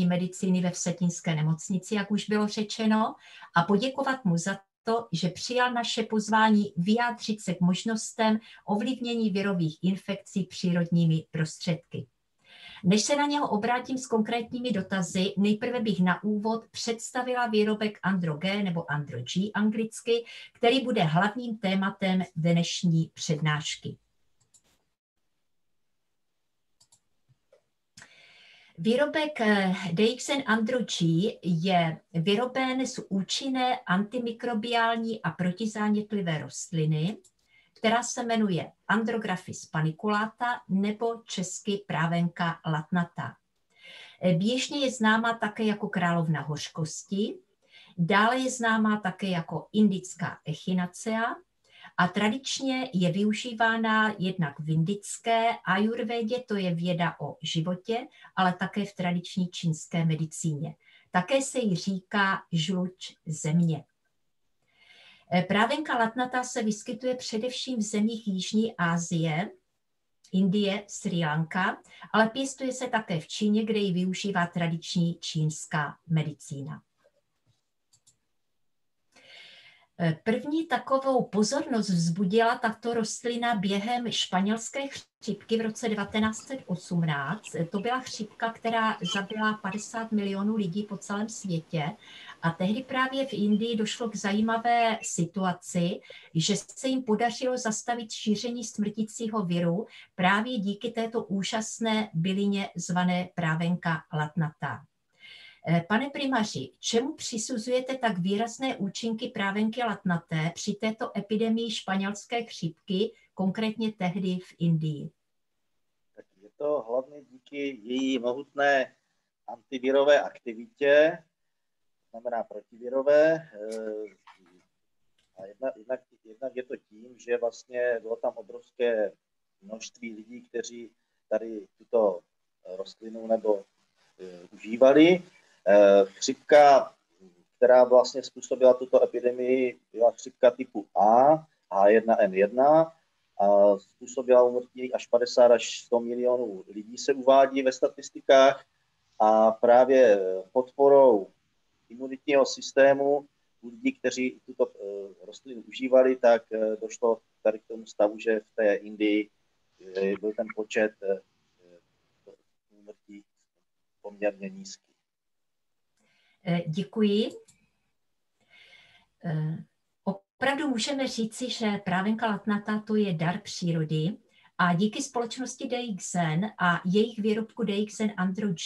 medicíny ve Vsetínské nemocnici, jak už bylo řečeno, a poděkovat mu za to, že přijal naše pozvání vyjádřit se k možnostem ovlivnění virových infekcí přírodními prostředky. Než se na něho obrátím s konkrétními dotazy, nejprve bych na úvod představila výrobek AndroG nebo AndroG anglicky, který bude hlavním tématem dnešní přednášky. Výrobek DXN AndroG je vyroben z účinné antimikrobiální a protizánětlivé rostliny, která se jmenuje Andrographis paniculata nebo česky právenka latnatá. Běžně je známá také jako královna hořkosti, dále je známá také jako indická echinacea a tradičně je využívána jednak v indické ajurvédě, to je věda o životě, ale také v tradiční čínské medicíně. Také se jí říká žluč země. Právenka latnatá se vyskytuje především v zemích Jižní Asie, Indie, Srí Lanka, ale pěstuje se také v Číně, kde ji využívá tradiční čínská medicína. První takovou pozornost vzbudila tato rostlina během španělské chřipky v roce 1918. To byla chřipka, která zabila 50 milionů lidí po celém světě. A tehdy právě v Indii došlo k zajímavé situaci, že se jim podařilo zastavit šíření smrtícího viru právě díky této úžasné bylině zvané právenka latnatá. Pane primáři, čemu přisuzujete tak výrazné účinky právenky latnaté při této epidemii španělské chřipky, konkrétně tehdy v Indii? Tak je to hlavně díky její mohutné antivirové aktivitě, znamená protivirové. A jednak je to tím, že vlastně bylo tam obrovské množství lidí, kteří tady tuto rostlinu nebo užívali. Chřipka, která vlastně způsobila tuto epidemii, byla chřipka typu A, H1N1, a způsobila úmrtí až 50 až 100 milionů lidí, se uvádí ve statistikách, a právě podporou imunitního systému u lidí, kteří tuto rostlinu užívali, tak došlo tady k tomu stavu, že v té Indii byl ten počet úmrtí poměrně nízký. Děkuji. Opravdu můžeme říci, že právenka latnatá to je dar přírody a díky společnosti DXN a jejich výrobku DXN AndroG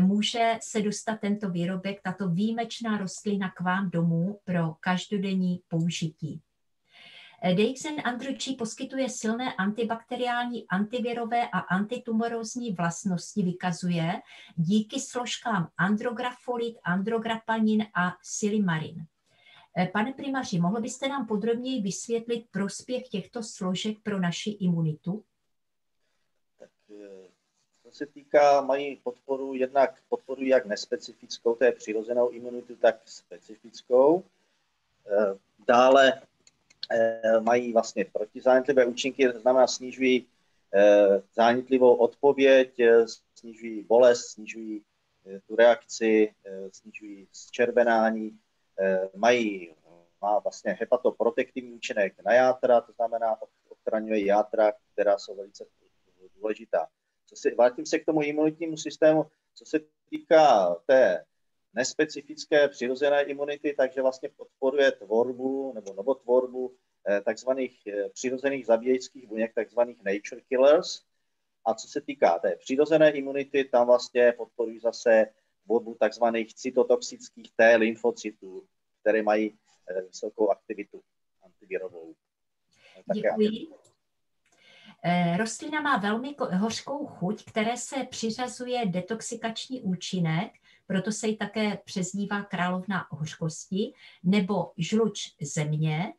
může se dostat tento výrobek, tato výjimečná rostlina k vám domů pro každodenní použití. DXN AndroG poskytuje silné antibakteriální, antivirové a antitumorózní vlastnosti, vykazuje díky složkám andrografolit, andrograpanin a silimarin. Pane primáři, mohl byste nám podrobněji vysvětlit prospěch těchto složek pro naši imunitu? Tak, co se týká, mají podporu, jednak podporu jak nespecifickou, to je přirozenou imunitu, tak specifickou. Dále mají vlastně protizánětlivé účinky, to znamená snižují zánětlivou odpověď, snižují bolest, snižují tu reakci, snižují zčervenání, má vlastně hepatoprotektivní účinek na játra, to znamená ochraňuje játra, která jsou velice důležitá. Vrátím se k tomu imunitnímu systému, co se týká té nespecifické přirozené imunity, takže vlastně podporuje tvorbu nebo novotvorbu takzvaných přirozených zabíjejících buněk, takzvaných nature killers. A co se týká té přirozené imunity, tam vlastně podporují zase tvorbu takzvaných cytotoxických T lymfocytů, které mají vysokou aktivitu antivirovou. Děkuji. Rostlina má velmi hořkou chuť, které se přiřazuje detoxikační účinek, proto se jí také přezdívá královna hořkosti nebo žluč země.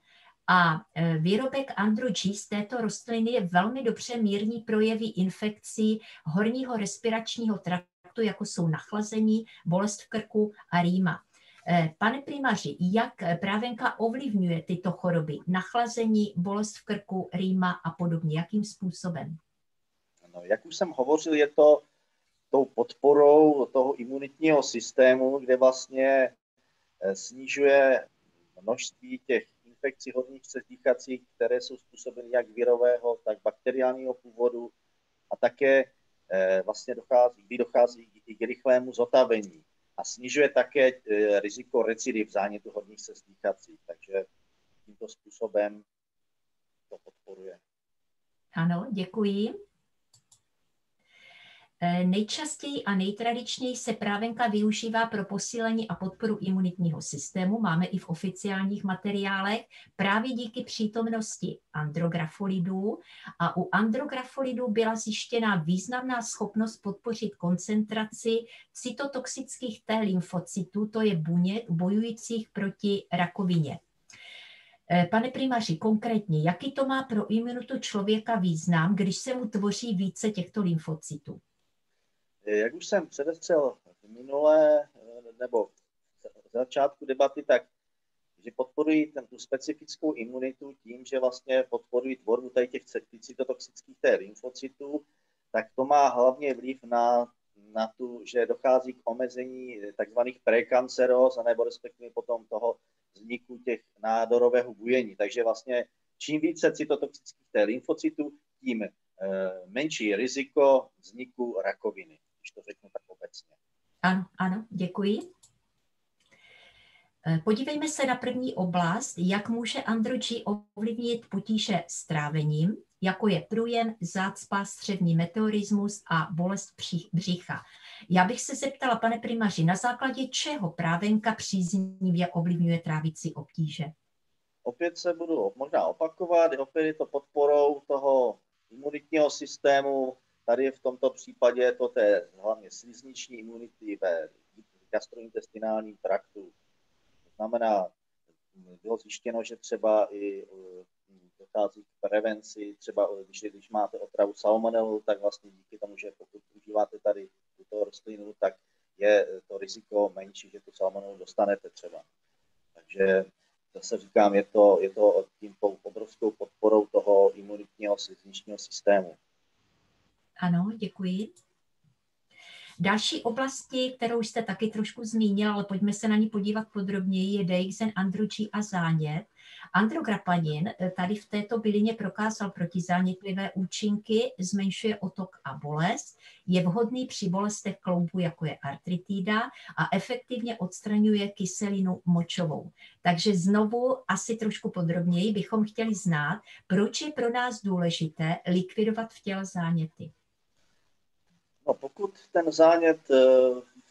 A výrobek AndroG z této rostliny je velmi dobře mírní projevy infekcí horního respiračního traktu, jako jsou nachlazení, bolest v krku a rýma. Pane primáři, jak právenka ovlivňuje tyto choroby? Nachlazení, bolest v krku, rýma a podobně. Jakým způsobem? No, jak už jsem hovořil, je to tou podporou toho imunitního systému, kde vlastně snižuje množství těch infekcí horních cest dýchacích, které jsou způsobeny jak virového, tak bakteriálního původu a také vlastně dochází i k rychlému zotavení a snižuje také riziko recidiv zánětu horních cest dýchacích. Takže tímto způsobem to podporuje. Ano, děkuji. Nejčastěji a nejtradičněji se právenka využívá pro posílení a podporu imunitního systému, máme i v oficiálních materiálech, právě díky přítomnosti andrografolidů. A u andrografolidů byla zjištěna významná schopnost podpořit koncentraci cytotoxických T lymfocytů, to je buněk bojujících proti rakovině. Pane primáři, konkrétně, jaký to má pro imunitu člověka význam, když se mu tvoří více těchto lymfocytů? Jak už jsem předestřel minulé, nebo v začátku debaty, tak že podporují tu specifickou imunitu tím, že vlastně podporují tvorbu tady těch cytotoxických lymfocytů, tak to má hlavně vliv na tu, že dochází k omezení takzvaných prekanceróz, nebo respektive potom toho vzniku těch nádorového bujení. Takže vlastně čím více cytotoxických lymfocytů, tím menší riziko vzniku rakoviny, když to řeknu tak obecně. Ano, ano, děkuji. Podívejme se na první oblast, jak může Andro-G ovlivnit potíže s trávením, jako je průjem, zácpa, střevní meteorismus a bolest břicha. Já bych se zeptala, pane primáři, na základě čeho právenka příznivě ovlivňuje trávicí obtíže? Opět se budu možná opakovat, opět je to podporou toho imunitního systému. Tady v tomto případě to je hlavně slizniční imunity ve gastrointestinálním traktu. To znamená, bylo zjištěno, že třeba i dochází k prevenci, třeba když máte otravu salmonelu, tak vlastně díky tomu, že pokud užíváte tady tuto rostlinu, tak je to riziko menší, že tu salmonelu dostanete třeba. Takže zase říkám, je to tím obrovskou podporou toho imunitního slizničního systému. Ano, děkuji. Další oblasti, kterou jste taky trošku zmínil, ale pojďme se na ní podívat podrobněji, je DXN, Andro-G a zánět. Andrograpanin tady v této bylině prokázal protizánětlivé účinky, zmenšuje otok a bolest, je vhodný při bolestech kloubu, jako je artritída, a efektivně odstraňuje kyselinu močovou. Takže znovu asi trošku podrobněji bychom chtěli znát, proč je pro nás důležité likvidovat v těle záněty. No, pokud ten zánět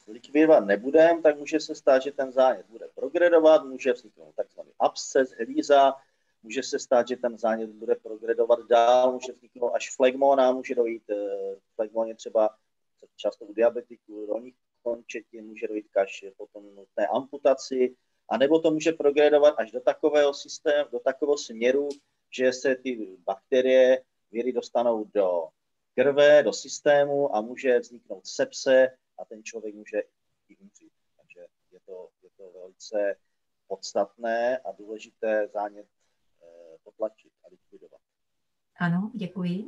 likvidovat nebudeme, tak může se stát, že ten zánět bude progredovat, může vzniknout takzvaný absces, hlíza, může se stát, že ten zánět bude progredovat dál, může vzniknout až flegmona, může dojít k flegmoně třeba často u diabetiků, dolních končetin, může dojít k až potom nutné amputaci, anebo to může progredovat až do takového systému, do takového směru, že se ty bakterie, viry dostanou do krve, do systému a může vzniknout sepse a ten člověk může i umřít. Takže je to velice podstatné a důležité zánět potlačit a likvidovat. Ano, děkuji.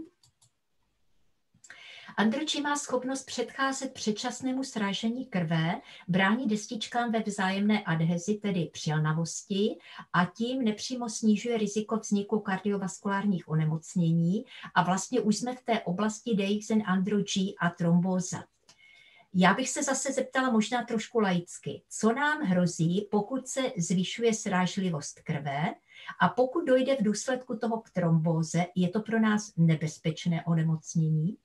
Andro-G má schopnost předcházet předčasnému srážení krve, brání destičkám ve vzájemné adhezi, tedy přilnavosti, a tím nepřímo snižuje riziko vzniku kardiovaskulárních onemocnění. A vlastně už jsme v té oblasti DXN, Andro-G a trombóza. Já bych se zase zeptala možná trošku laicky, co nám hrozí, pokud se zvyšuje srážlivost krve a pokud dojde v důsledku toho k trombóze, je to pro nás nebezpečné onemocnění?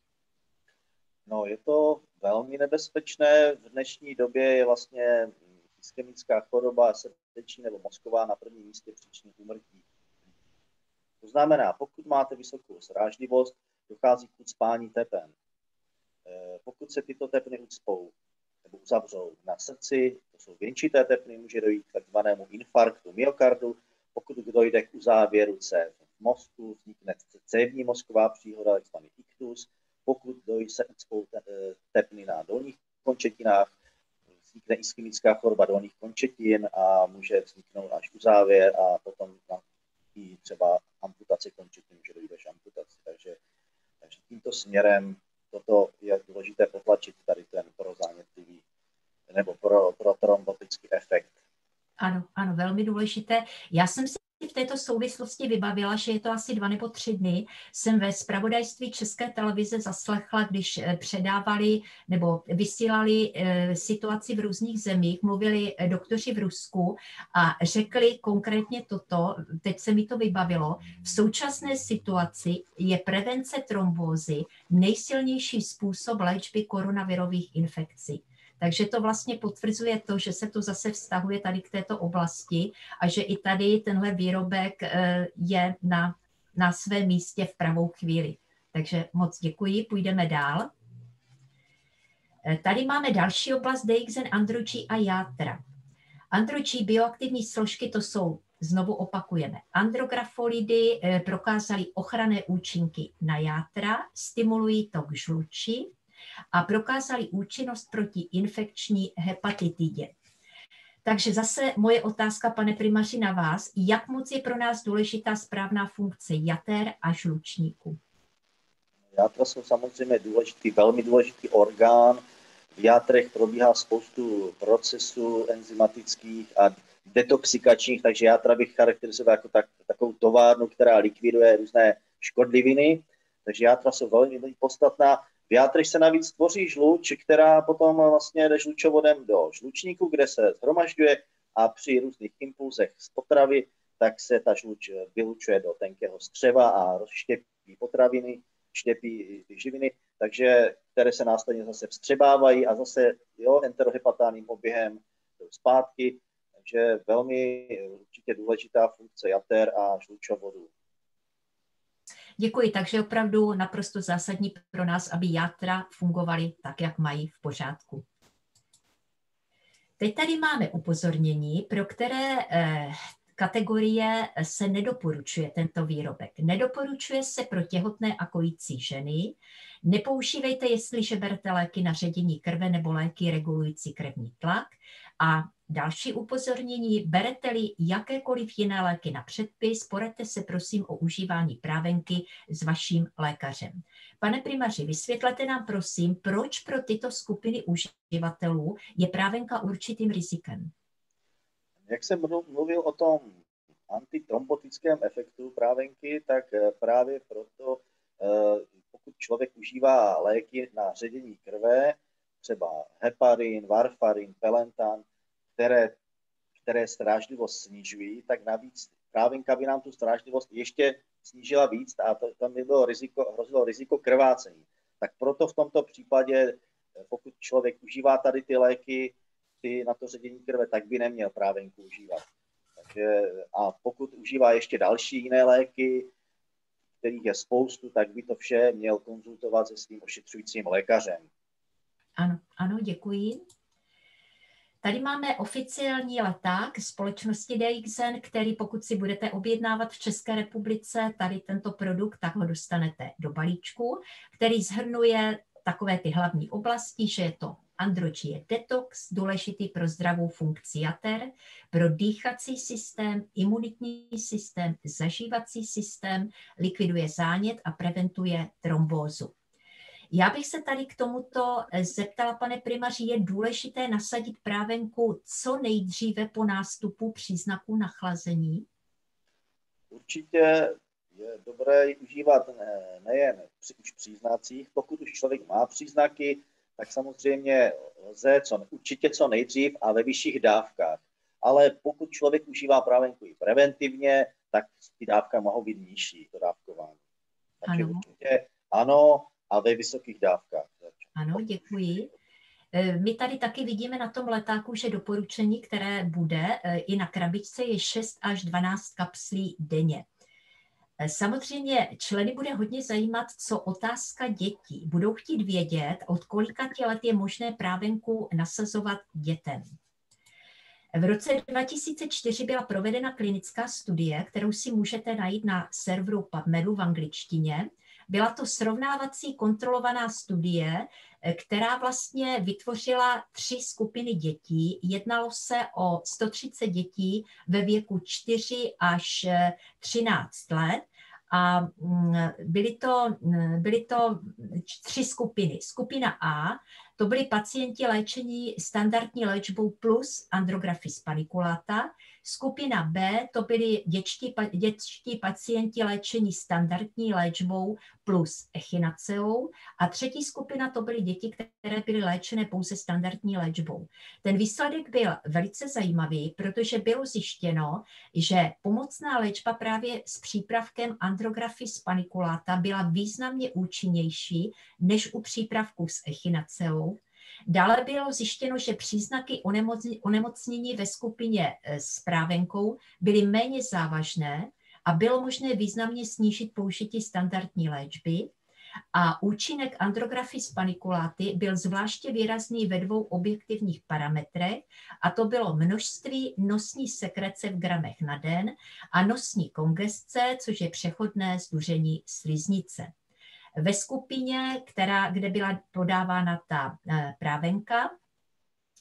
No, je to velmi nebezpečné. V dnešní době je vlastně ischemická choroba srdeční nebo mozková na prvním místě příčinou úmrtí. To znamená, pokud máte vysokou srážlivost, dochází k ucpání tepen. Pokud se tyto tepny ucpou nebo uzavřou na srdci, to jsou věnčité tepny, může dojít k takzvanému infarktu myokardu. Pokud dojde k uzávěru cév v mozku, vznikne cévní mozková příhoda, takzvaný iktus. Pokud se ucpou tepny na dolních končetinách, vznikne ischemická choroba dolních končetin a může vzniknout až uzávěr a potom i třeba amputace končetin, může dojít až amputaci. Takže tímto směrem toto je důležité potlačit, tady ten prozánětlivý nebo pro trombotický efekt. Ano, ano, velmi důležité. Já jsem si v této souvislosti vybavila, že je to asi 2 nebo 3 dny, jsem ve zpravodajství České televize zaslechla, když předávali nebo vysílali situaci v různých zemích, mluvili doktoři v Rusku a řekli konkrétně toto, teď se mi to vybavilo, v současné situaci je prevence trombózy nejsilnější způsob léčby koronavirových infekcí. Takže to vlastně potvrzuje to, že se to zase vztahuje tady k této oblasti a že i tady tenhle výrobek je na svém místě v pravou chvíli. Takže moc děkuji, půjdeme dál. Tady máme další oblast DXN, Andročí a játra. Andročí bioaktivní složky, to jsou, znovu opakujeme, andrografolidy prokázaly ochranné účinky na játra, stimulují tok žluči, a prokázali účinnost proti infekční hepatitidě. Takže zase moje otázka, pane primáři, na vás. Jak moc je pro nás důležitá správná funkce jater a žlučníku? Játra jsou samozřejmě důležitý, velmi důležitý orgán. V játrech probíhá spoustu procesů enzymatických a detoxikačních, takže játra bych charakterizoval jako takovou továrnu, která likviduje různé škodliviny. Takže játra jsou velmi podstatná. V játrech se navíc tvoří žluč, která potom vlastně jde žlučovodem do žlučníku, kde se shromažďuje a při různých impulzech z potravy, tak se ta žluč vylučuje do tenkého střeva a rozštěpí potraviny, štěpí ty živiny, takže které se následně zase vstřebávají a zase enterohepatálním oběhem zpátky. Takže velmi určitě důležitá funkce jater a žlučovodů. Děkuji, takže opravdu naprosto zásadní pro nás, aby játra fungovaly tak, jak mají, v pořádku. Teď tady máme upozornění, pro které kategorie se nedoporučuje tento výrobek. Nedoporučuje se pro těhotné a kojící ženy. Nepoužívejte, jestliže berete léky na ředění krve nebo léky regulující krevní tlak. A další upozornění, berete-li jakékoliv jiné léky na předpis, poraďte se prosím o užívání právenky s vaším lékařem. Pane primáři, vysvětlete nám prosím, proč pro tyto skupiny uživatelů je právenka určitým rizikem. Jak jsem mluvil o tom antitrombotickém efektu právenky, tak právě proto, pokud člověk užívá léky na ředění krve, třeba heparin, varfarin, pelentan, které strážlivost snižují, tak navíc právenka by nám tu strážlivost ještě snížila víc a tam by bylo hrozilo riziko krvácení. Tak proto v tomto případě, pokud člověk užívá tady ty léky na to ředění krve, tak by neměl právenku užívat. Takže, a pokud užívá ještě další jiné léky, kterých je spoustu, tak by to vše měl konzultovat se svým ošetřujícím lékařem. Ano, děkuji. Tady máme oficiální leták společnosti DXN, který pokud si budete objednávat v České republice tady tento produkt, tak ho dostanete do balíčku, který shrnuje takové ty hlavní oblasti, že je to Andročí detox, důležitý pro zdravou funkci jater, pro dýchací systém, imunitní systém, zažívací systém, likviduje zánět a preventuje trombózu. Já bych se tady k tomuto zeptala, pane primáři, je důležité nasadit právenku co nejdříve po nástupu příznaků nachlazení? Určitě je dobré ji užívat nejen při příznacích. Pokud už člověk má příznaky, tak samozřejmě lze určitě co nejdřív a ve vyšších dávkách. Ale pokud člověk užívá právenku i preventivně, tak ty dávka mohou být nižší, to dávkování. Takže určitě ano, a ve vysokých dávkách. Ano, děkuji. My tady taky vidíme na tom letáku, že doporučení, které bude i na krabičce, je 6 až 12 kapslí denně. Samozřejmě členy bude hodně zajímat, co otázka dětí. Budou chtít vědět, od kolika let je možné právenku nasazovat dětem. V roce 2004 byla provedena klinická studie, kterou si můžete najít na serveru PubMedu v angličtině. Byla to srovnávací kontrolovaná studie, která vlastně vytvořila 3 skupiny dětí. Jednalo se o 130 dětí ve věku 4 až 13 let a byly to 3 skupiny. Skupina A, to byli pacienti léčení standardní léčbou plus Andrographis paniculata. Skupina B, to byli dětští pacienti léčení standardní léčbou plus echinaceou. A třetí skupina, to byly děti, které byly léčené pouze standardní léčbou. Ten výsledek byl velice zajímavý, protože bylo zjištěno, že pomocná léčba právě s přípravkem Andrographis paniculata byla významně účinnější než u přípravku s echinaceou. Dále bylo zjištěno, že příznaky onemocnění ve skupině s právenkou byly méně závažné a bylo možné významně snížit použití standardní léčby. A účinek Andrographis paniculaty byl zvláště výrazný ve 2 objektivních parametrech, a to bylo množství nosní sekrece v gramech na den a nosní kongesce, což je přechodné zduření sliznice. Ve skupině, kde byla podávána ta právenka,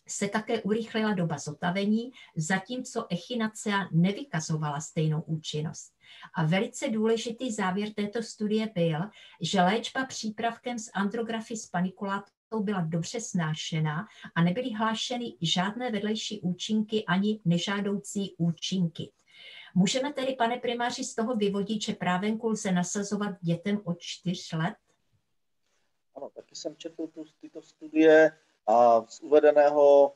se také urychlila doba zotavení, zatímco echinacea nevykazovala stejnou účinnost. A velice důležitý závěr této studie byl, že léčba přípravkem s Andrographis paniculatou byla dobře snášena a nebyly hlášeny žádné vedlejší účinky ani nežádoucí účinky. Můžeme tedy, pane primáři, z toho vyvodit, že právenku lze nasazovat dětem od 4 let? Ano, taky jsem četl tyto studie a z uvedeného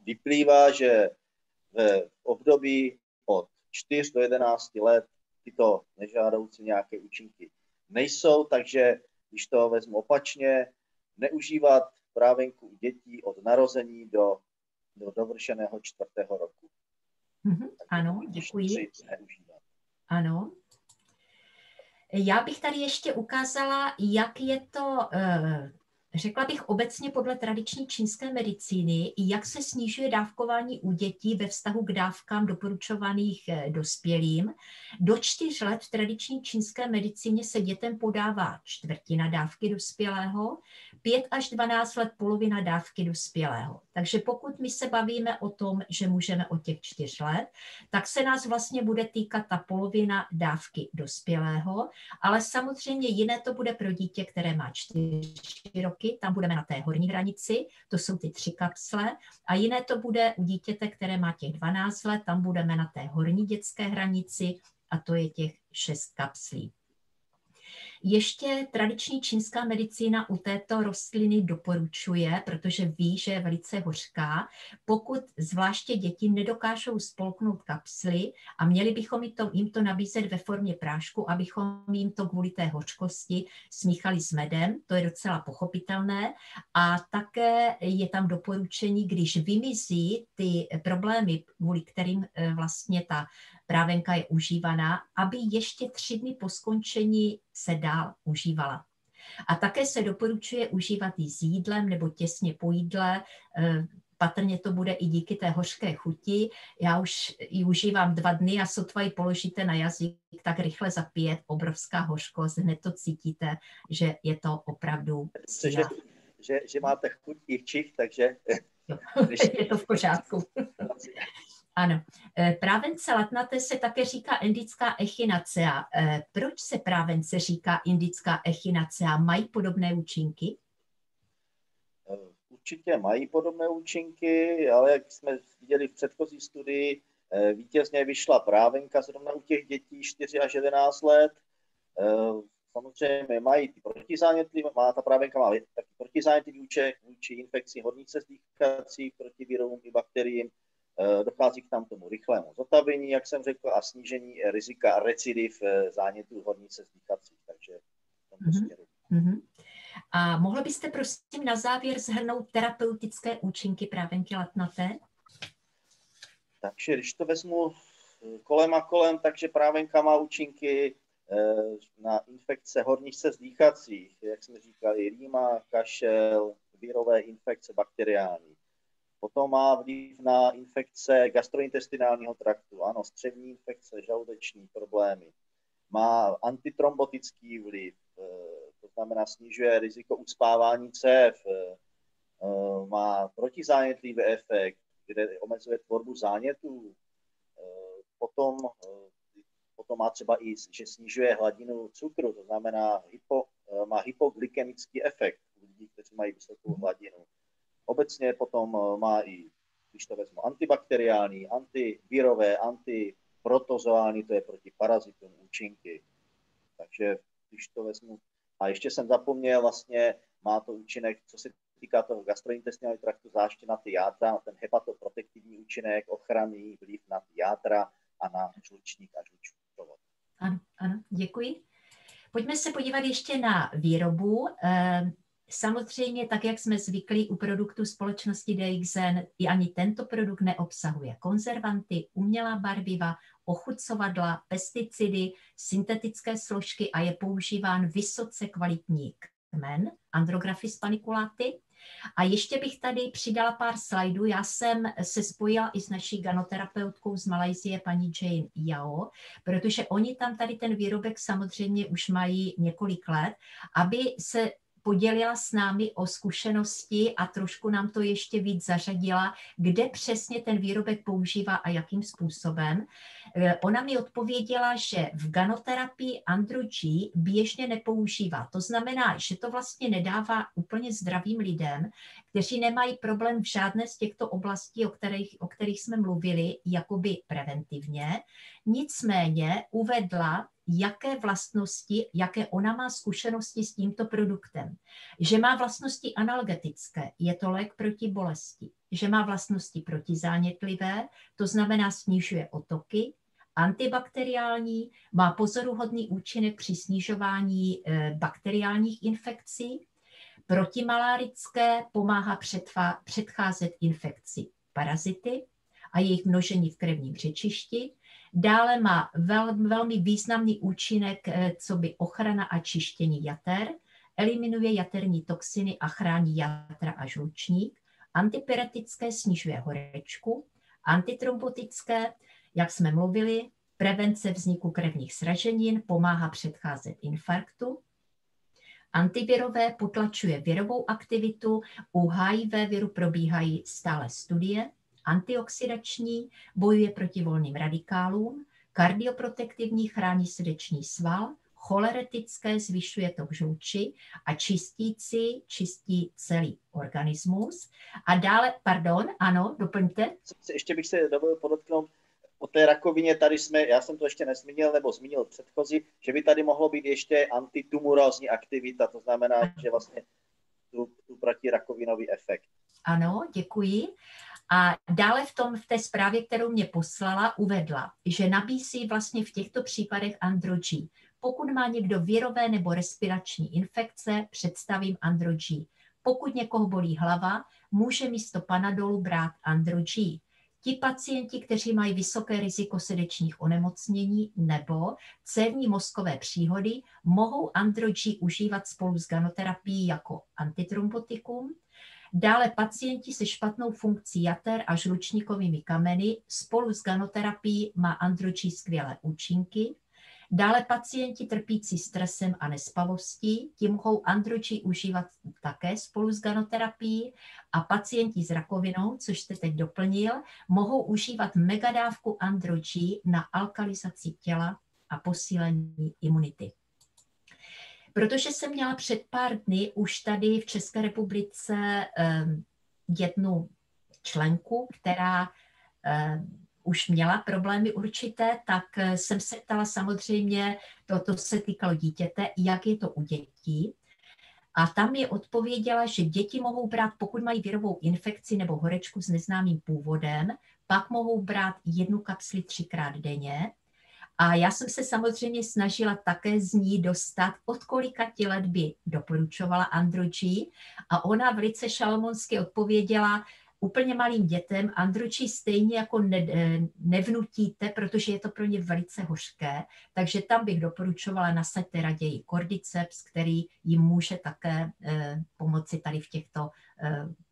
vyplývá, že v období od 4 do 11 let tyto nežádoucí nějaké účinky nejsou, takže když to vezmu opačně, neužívat právenku u dětí od narození do dovršeného 4. roku. Ano, děkuji. Ano. Já bych tady ještě ukázala, jak je to, řekla bych obecně podle tradiční čínské medicíny, jak se snižuje dávkování u dětí ve vztahu k dávkám doporučovaných dospělým. Do 4 let v tradiční čínské medicíně se dětem podává 1/4 dávky dospělého, 5 až 12 let polovina dávky dospělého. Takže pokud my se bavíme o tom, že můžeme od těch 4 let, tak se nás vlastně bude týkat ta polovina dávky dospělého, ale samozřejmě jiné to bude pro dítě, které má 4 roky, tam budeme na té horní hranici, to jsou ty 3 kapsle, a jiné to bude u dítěte, které má těch 12 let, tam budeme na té horní dětské hranici a to je těch 6 kapslí. Ještě tradiční čínská medicína u této rostliny doporučuje, protože ví, že je velice hořká, pokud zvláště děti nedokážou spolknout kapsly a měli bychom jim to nabízet ve formě prášku, abychom jim to kvůli té hořkosti smíchali s medem, to je docela pochopitelné. A také je tam doporučení, když vymizí ty problémy, kvůli kterým vlastně ta právenka je užívaná, aby ještě 3 dny po skončení se dál užívala. A také se doporučuje užívat ji s jídlem nebo těsně po jídle. Patrně to bude i díky té hořké chuti. Já už ji užívám 2 dny a sotva ji položíte na jazyk, tak rychle zapije obrovská hořkost. Hned to cítíte, že je to opravdu síla. Že máte chuť i čich, takže... Je to v pořádku. Ano. Právence latnaté se také říká indická echinacea. Proč se právence říká indická echinacea? Mají podobné účinky? Určitě mají podobné účinky, ale jak jsme viděli v předchozí studii, vítězně vyšla právenka zrovna u těch dětí 4 až 11 let. Samozřejmě mají ty protizánětlivé, ta právenka má taky protizánětlivý účinek vůči infekci horních cest dýchacích, proti virům i bakteriím. Dochází k tam tomu rychlému zotavení, jak jsem řekl, a snížení rizika recidiv zánětů horních cest dýchacích. Takže v tomto směru. A mohla byste prosím na závěr shrnout terapeutické účinky právenky latnaté? Takže když to vezmu kolem a kolem, takže právenka má účinky na infekce horních cest dýchacích, jak jsme říkali, rýma, kašel, virové infekce bakteriální. Potom má vliv na infekce gastrointestinálního traktu, ano, střevní infekce, žaludeční problémy. Má antitrombotický vliv, to znamená snižuje riziko ucpávání cév, má protizánětlivý efekt, kde omezuje tvorbu zánětů. Potom potom má třeba i, že snižuje hladinu cukru, to znamená, má hypoglykemický efekt u lidí, kteří mají vysokou hladinu. Obecně potom má i, když to vezmu, antibakteriální, antivirové, antiprotozoální, to je proti parazitům účinky. Takže když to vezmu, a ještě jsem zapomněl, vlastně má to účinek, co se týká toho gastrointestinálního traktu, zvláště na ty játra, ten hepatoprotektivní účinek, ochranný vliv na ty játra a na žlučník a žlučovod. Ano, děkuji. Pojďme se podívat ještě na výrobu. Samozřejmě, tak jak jsme zvyklí u produktů společnosti DXN, i ani tento produkt neobsahuje konzervanty, umělá barviva, ochucovadla, pesticidy, syntetické složky a je používán vysoce kvalitní kmen Andrographis paniculaty. A ještě bych tady přidala pár slajdů. Já jsem se spojila i s naší ganoterapeutkou z Malajsie, paní Jane Yao, protože oni tam tady ten výrobek samozřejmě už mají několik let, aby se podělila s námi o zkušenosti a trošku nám to ještě víc zařadila, kde přesně ten výrobek používá a jakým způsobem. Ona mi odpověděla, že v ganoterapii Andro-G běžně nepoužívá. To znamená, že to vlastně nedává úplně zdravým lidem, kteří nemají problém v žádné z těchto oblastí, o kterých jsme mluvili, jakoby preventivně. Nicméně uvedla, jaké vlastnosti, jaké ona má zkušenosti s tímto produktem. Že má vlastnosti analgetické, je to lék proti bolesti. Že má vlastnosti protizánětlivé, to znamená snižuje otoky. Antibakteriální, má pozoruhodný účinek při snižování bakteriálních infekcí. Protimalarické, pomáhá předcházet infekci parazity a jejich množení v krevním řečišti. Dále má velmi významný účinek, co by ochrana a čištění jater, eliminuje jaterní toxiny a chrání jatra a žlučník, antipyretické snižuje horečku, antitrombotické, jak jsme mluvili, prevence vzniku krevních sraženin, pomáhá předcházet infarktu, antivirové potlačuje virovou aktivitu, u HIV viru probíhají stále studie, antioxidační, bojuje proti volným radikálům, kardioprotektivní, chrání srdeční sval, choleretické, zvyšuje tok žluči a čistící, čistí celý organismus. A dále, ano, doplňte. Ještě bych se dovolil podotknout, o té rakovině tady já jsem to ještě nezmínil, nebo zmínil předchozí, že by tady mohlo být ještě antitumorózní aktivita, to znamená, že vlastně tu protirakovinový efekt. Ano, děkuji. A dále v té zprávě, kterou mě poslala, uvedla, že nabízí vlastně v těchto případech Andro-G. Pokud má někdo virové nebo respirační infekce, představím Andro-G. Pokud někoho bolí hlava, může místo Panadolu brát Andro-G. Ti pacienti, kteří mají vysoké riziko srdečních onemocnění nebo cévní mozkové příhody, mohou Andro-G užívat spolu s ganoterapií jako antitrombotikum. Dále pacienti se špatnou funkcí jater a žlučníkovými kameny spolu s ganoterapií má Andro-G skvělé účinky. Dále pacienti trpící stresem a nespavostí, ti mohou Andro-G užívat také spolu s ganoterapií a pacienti s rakovinou, což jste teď doplnil, mohou užívat megadávku Andro-G na alkalizaci těla a posílení imunity. Protože jsem měla před pár dny už tady v České republice jednu členku, která už měla problémy určité, tak jsem se ptala samozřejmě, to se týkalo dítěte, jak je to u dětí. A tam mi odpověděla, že děti mohou brát, pokud mají virovou infekci nebo horečku s neznámým původem, pak mohou brát 1 kapsli 3krát denně. A já jsem se samozřejmě snažila také z ní dostat, od kolika let by doporučovala Andro-G. A ona velice šalomonsky odpověděla, úplně malým dětem Andro-G stejně jako nevnutíte, protože je to pro ně velice hořké, takže tam bych doporučovala nasaďte raději cordyceps, který jim může také pomoci tady v těchto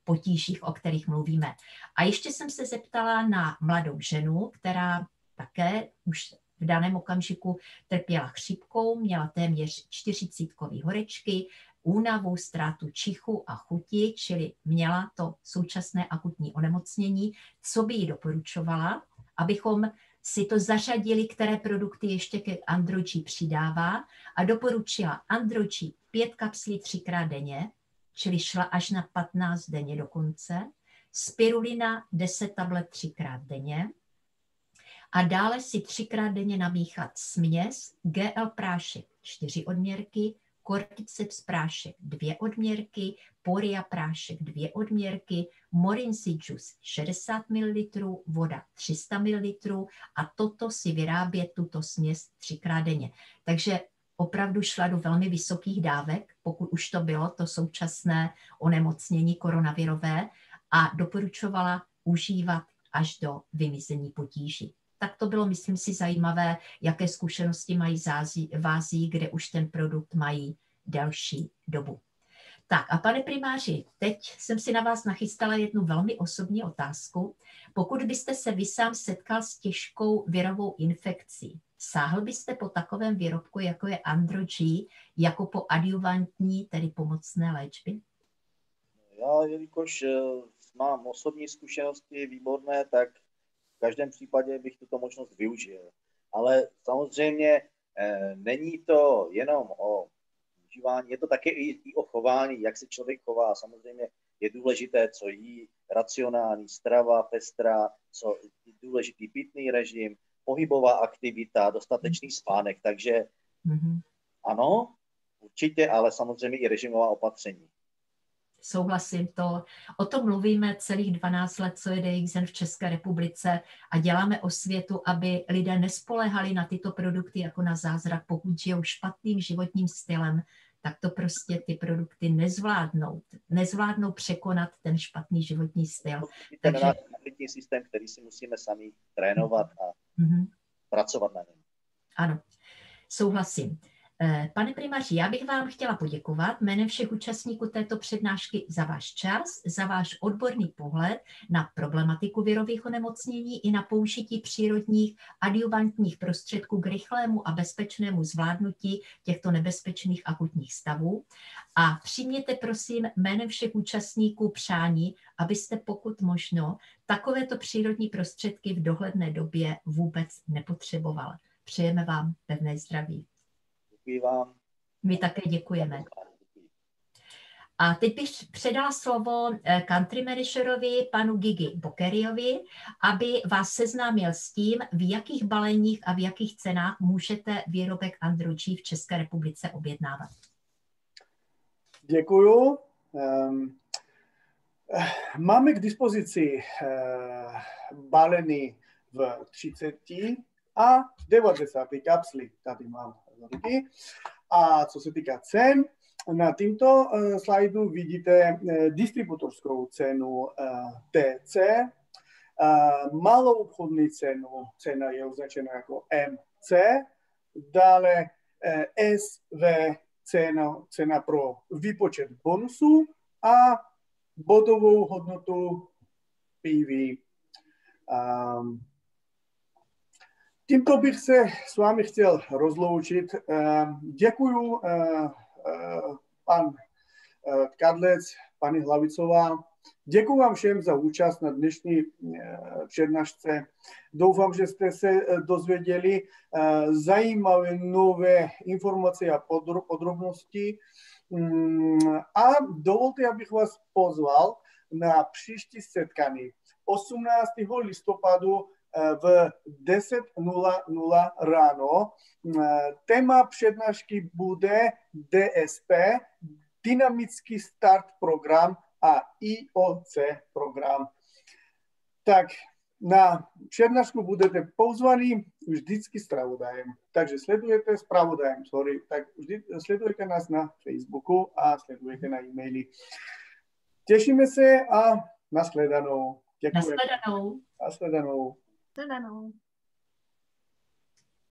potížích, o kterých mluvíme. A ještě jsem se zeptala na mladou ženu, která také už v daném okamžiku trpěla chřipkou, měla téměř 40kový horečky, únavu, ztrátu čichu a chuti, čili měla to současné akutní onemocnění. Co by jí doporučovala, abychom si to zařadili, které produkty ještě ke Andro-G přidává a doporučila Andro-G 5 kapslí 3krát denně, čili šla až na 15 denně dokonce, spirulina 10 tablet 3krát denně a dále si 3krát denně namíchat směs GL prášek 4 odměrky, Cordyceps prášek 2 odměrky, Poria prášek 2 odměrky, Morinsi juice 60 ml, voda 300 ml a toto si vyrábět tuto směs 3krát denně. Takže opravdu šla do velmi vysokých dávek, pokud už to bylo to současné onemocnění koronavirové a doporučovala užívat až do vymizení potíží. Tak to bylo, myslím si, zajímavé, jaké zkušenosti mají v Ázii, kde už ten produkt mají delší dobu. Tak a pane primáři, teď jsem si na vás nachystala jednu velmi osobní otázku. Pokud byste se vy sám setkal s těžkou virovou infekcí, sáhl byste po takovém výrobku, jako je Andro-G, jako po adjuvantní, tedy pomocné léčbě? Já, jelikož mám osobní zkušenosti výborné, tak v každém případě bych tuto možnost využil. Ale samozřejmě není to jenom o užívání, je to také i o chování, jak se člověk chová. Samozřejmě je důležité, co jí, racionální strava, pestrá, co je důležitý pitný režim, pohybová aktivita, dostatečný spánek. Takže ano, určitě, ale samozřejmě i režimová opatření. Souhlasím to. O tom mluvíme celých 12 let, co je DXN v České republice a děláme osvětu, aby lidé nespoléhali na tyto produkty jako na zázrak. Pokud žijou špatným životním stylem, tak to prostě ty produkty nezvládnou překonat ten špatný životní styl. Takže náš systém, který si musíme sami trénovat a pracovat na něm. Ano, souhlasím. Pane primáři, já bych vám chtěla poděkovat jménem všech účastníků této přednášky za váš čas, za váš odborný pohled na problematiku virových onemocnění i na použití přírodních adjuvantních prostředků k rychlému a bezpečnému zvládnutí těchto nebezpečných akutních stavů. A přijměte prosím jménem všech účastníků přání, abyste pokud možno takovéto přírodní prostředky v dohledné době vůbec nepotřeboval. Přejeme vám pevné zdraví. Děkuji vám. My také děkujeme. A teď bych předala slovo country managerovi, panu Gigi Bokeriovi, aby vás seznámil s tím, v jakých baleních a v jakých cenách můžete výrobek Andro-G v České republice objednávat. Děkuju. Máme k dispozici balení v 30 a 90 kapsli. Tady mám ruky. A co se týká cen, na tomto slajdu vidíte distributorskou cenu TC, malou obchodní cenu, cena je označena jako MC, dále SV cena pro výpočet bonusu a bodovou hodnotu PV. Tímto bych se s vámi chtěl rozloučit. Děkuju pan Kadlec, paní Hlavicová. Děkuji vám všem za účast na dnešní přednášce. Doufám, že jste se dozvěděli zajímavé nové informace a podrobnosti. A dovolte, abych vás pozval na příští setkání 18. listopadu v 10:00 ráno. Téma přednášky bude DSP, dynamický start program a IOC program. Tak na přednášku budete pozvaní vždycky zpravodajem. Takže sledujete zpravodajem, tak vždy sledujete nás na Facebooku a sledujete na e-maily. Těšíme se a nashledanou. Děkujeme. Nashledanou. Nashledanou. Nashledanou.